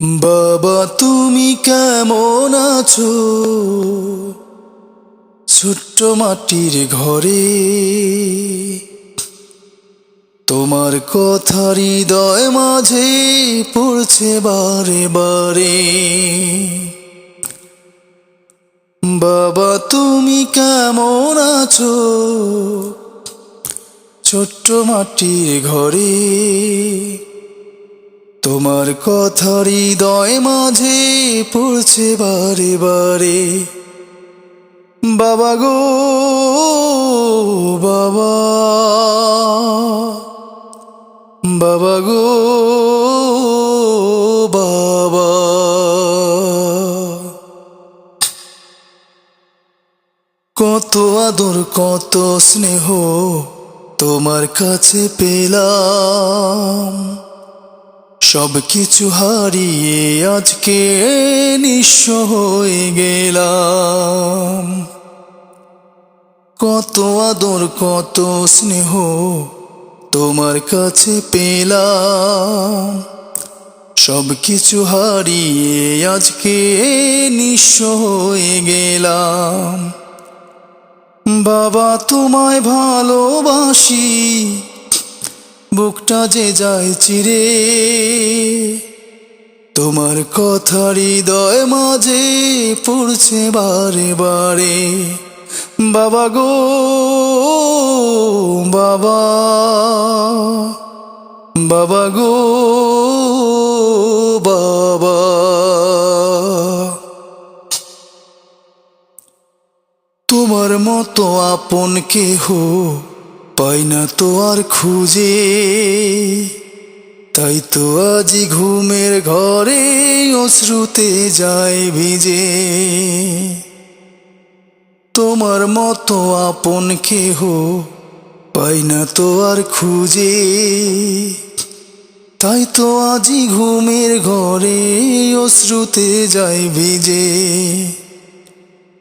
বাবা তুমি কেমন আছো? ছোট্ট মাটির ঘরে তোমার কথা হৃদয় মাঝে পড়ছে বারে বারে। বাবা তুমি কেমন আছো? ছোট্ট মাটির ঘরে তোমার কথা হৃদয় মাঝে পড়ছে বারে বারে। বাবা গো বাবা, বাবা গো বাবা। কত আদর কত স্নেহ তোমার কাছে পেলাম, সব কিছু হারিয়ে আজকে নিঃস্ব হয়ে গেলাম। কত আদর কত স্নেহ তোমার কাছে পেলাম, সব কিছু হারিয়ে আজকে নিঃস্ব হয়ে গেলাম। বাবা তোমায় ভালোবাসি, বুকটা যে যায় চিরে, তোমার কথা হৃদয় মাঝে পড়ছে বারে বারে। বাবা গো বাবা, বাবা গো বাবা। তোমার মতো আপন কেহ পাই না তো আর খুঁজে, তাই তো আজি ঘুমের ঘরে অশ্রুতে যায় ভিজে। তোমার মতো আপন কেহ পাই না তো আর খুঁজে, তাই তো আজি ঘুমের ঘরে অশ্রুতে যায় ভিজে।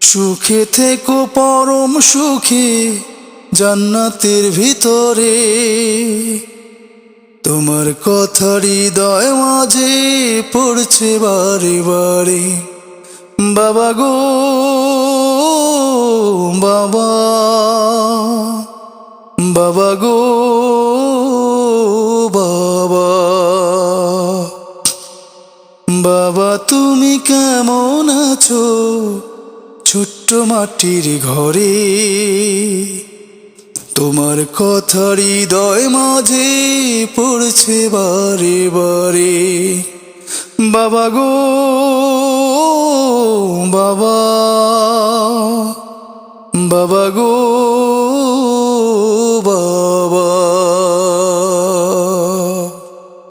সুখে থেকো পরম সুখে জান্নাতের ভিতরে, তোমার কথা হৃদয় মাঝে পড়ছে বারে বারে। বাবা গো বাবা, বাবা গো বাবা। বাবা তুমি কেমন আছো? ছোট্ট মাটির ঘরে তোমার কথা হৃদয় মাঝে পড়ছে বারে বারে। বাবা গো বাবা, বাবা গো